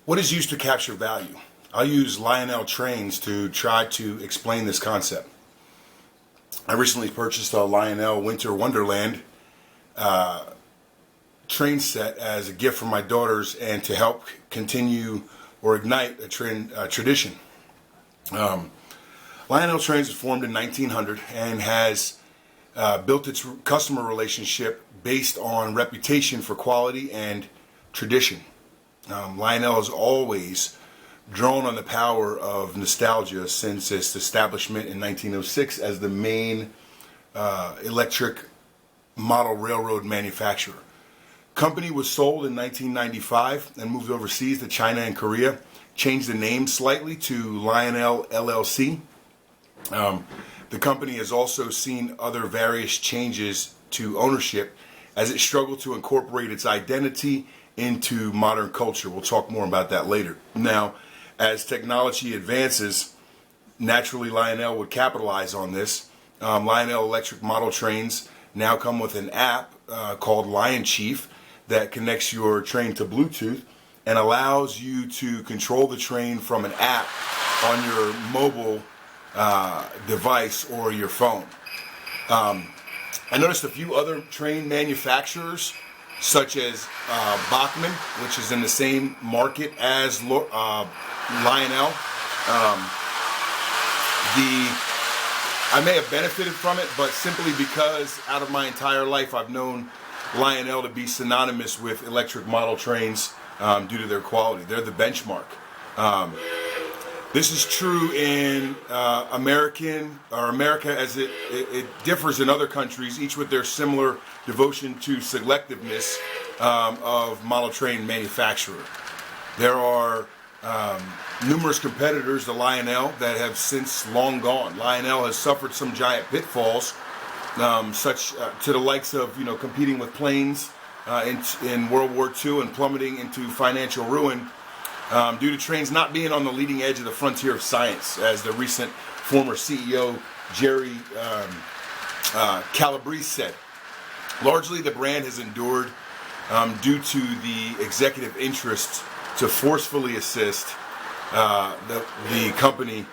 What is used to capture value? I'll use Lionel trains to try to explain this concept. I recently purchased a Lionel Winter Wonderland train set as a gift for my daughters and to help continue or ignite a tradition. Lionel Trains was formed in 1900 and has built its customer relationship based on reputation for quality and tradition. Lionel has always drawn on the power of nostalgia since its establishment in 1906 as the main electric model railroad manufacturer. Company was sold in 1995 and moved overseas to China and Korea, changed the name slightly to Lionel LLC. The company has also seen other various changes to ownership as it struggled to incorporate its identity into modern culture. We'll talk more about that later. Now, as technology advances, naturally Lionel would capitalize on this. Lionel electric model trains now come with an app called Lion Chief that connects your train to Bluetooth and allows you to control the train from an app on your mobile device or your phone. I noticed a few other train manufacturers such as Bachmann, which is in the same market as Lionel. I may have benefited from it, but simply because out of my entire life I've known Lionel to be synonymous with electric model trains due to their quality. They're the benchmark. This is true in America as it differs in other countries, each with their similar devotion to selectiveness of model train manufacturer. There are numerous competitors to Lionel that have since long gone. Lionel has suffered some giant pitfalls, such to the likes of competing with planes in World War II and plummeting into financial ruin. Due to trains not being on the leading edge of the frontier of science, as the recent former CEO Jerry Calabrese said. Largely, the brand has endured due to the executive interests to forcefully assist the company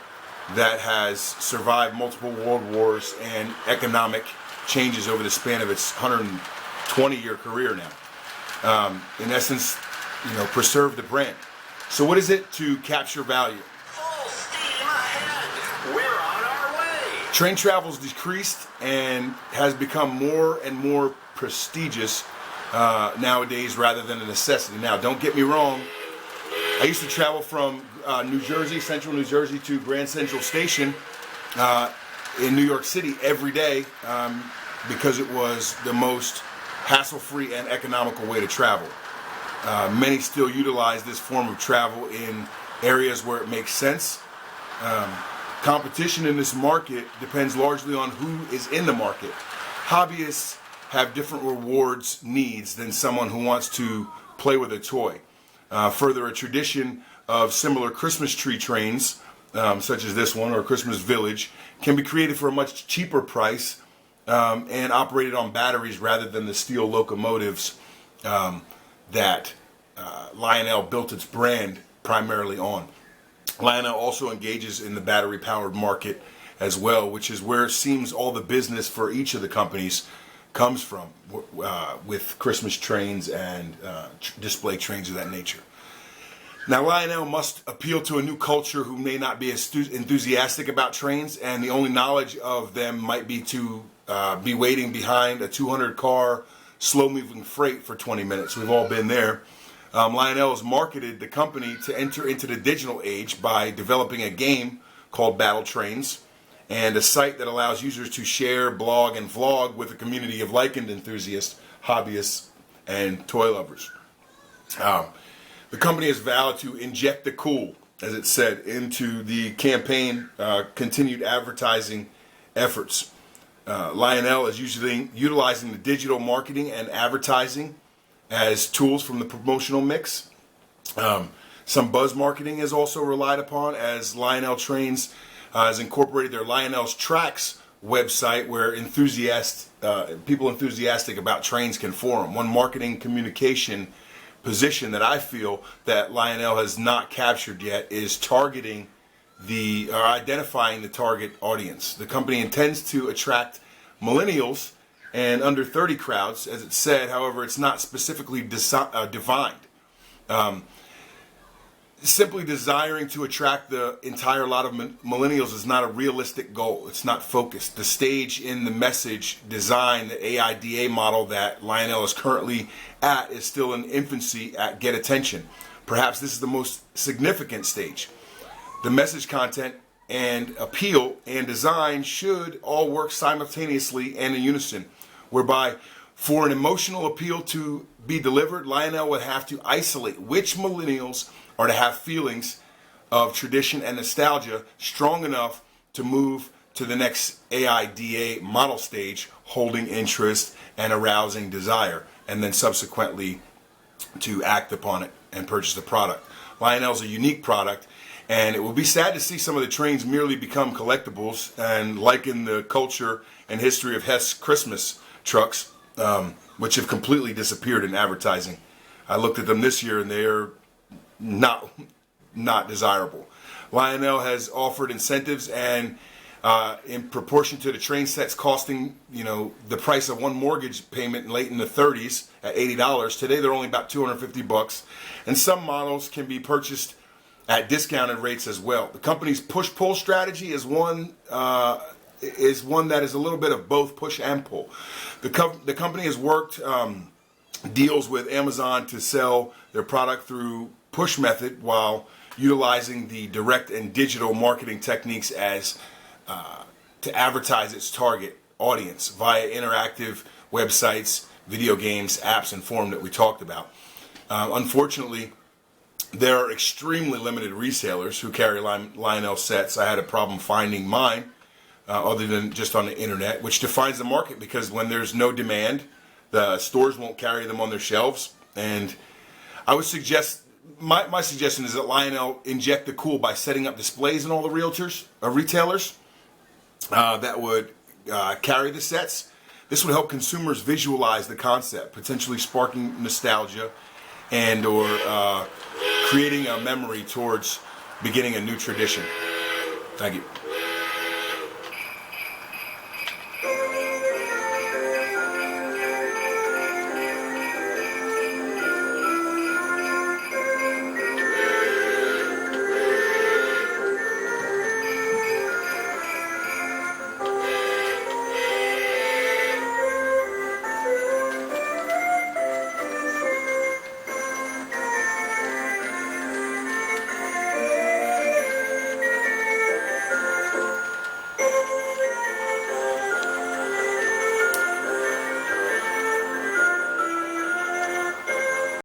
that has survived multiple world wars and economic changes over the span of its 120-year career now. In essence, preserve the brand. So what is it to capture value? Full steam ahead. We're on our way. Train travel's decreased and has become more and more prestigious nowadays rather than a necessity. Now, don't get me wrong. I used to travel from New Jersey, central New Jersey, to Grand Central Station in New York City every day because it was the most hassle-free and economical way to travel. Many still utilize this form of travel in areas where it makes sense. Competition in this market depends largely on who is in the market. Hobbyists have different rewards needs than someone who wants to play with a toy. Further, a tradition of similar Christmas tree trains, such as this one or Christmas Village, can be created for a much cheaper price and operated on batteries rather than the steel locomotives that Lionel built its brand primarily on. Lionel also engages in the battery-powered market as well, which is where it seems all the business for each of the companies comes from, with Christmas trains and display trains of that nature. Now, Lionel must appeal to a new culture who may not be as enthusiastic about trains, and the only knowledge of them might be to be waiting behind a 200-car slow-moving freight for 20 minutes. We've all been there. Lionel has marketed the company to enter into the digital age by developing a game called Battle Trains and a site that allows users to share, blog, and vlog with a community of like-minded enthusiasts, hobbyists, and toy lovers. The company has vowed to inject the cool, as it said, into the campaign continued advertising efforts. Lionel is usually utilizing the digital marketing and advertising as tools from the promotional mix. Some buzz marketing is also relied upon, as Lionel Trains has incorporated their Lionel's Tracks website where people enthusiastic about trains can forum. One marketing communication position that I feel that Lionel has not captured yet is targeting or identifying the target audience. The company intends to attract millennials and under 30 crowds, as it said. However, it's not specifically defined. Simply desiring to attract the entire lot of millennials is not a realistic goal. It's not focused. The stage in the message design, the AIDA model that Lionel is currently at, is still in infancy at get attention. Perhaps this is the most significant stage. The message content and appeal and design should all work simultaneously and in unison, whereby for an emotional appeal to be delivered, Lionel would have to isolate which millennials are to have feelings of tradition and nostalgia strong enough to move to the next AIDA model stage, holding interest and arousing desire, and then subsequently to act upon it and purchase the product. Lionel's a unique product, and it will be sad to see some of the trains merely become collectibles, and like in the culture and history of Hess Christmas trucks, which have completely disappeared in advertising. I looked at them this year and they're not desirable. Lionel has offered incentives, and in proportion to the train sets costing, the price of one mortgage payment late in the 30s at $80. Today they're only about $250, and some models can be purchased at discounted rates as well. The company's push-pull strategy is one that is a little bit of both push and pull. The company has worked deals with Amazon to sell their product through push method while utilizing the direct and digital marketing techniques as to advertise its target audience via interactive websites, video games, apps, and forum that we talked about. Unfortunately, there are extremely limited resellers who carry Lionel sets. I had a problem finding mine other than just on the internet, which defines the market, because when there's no demand, the stores won't carry them on their shelves. And I would suggest, my suggestion is that Lionel inject the cool by setting up displays in all the retailers that would carry the sets. This would help consumers visualize the concept, potentially sparking nostalgia and or creating a memory towards beginning a new tradition. Thank you.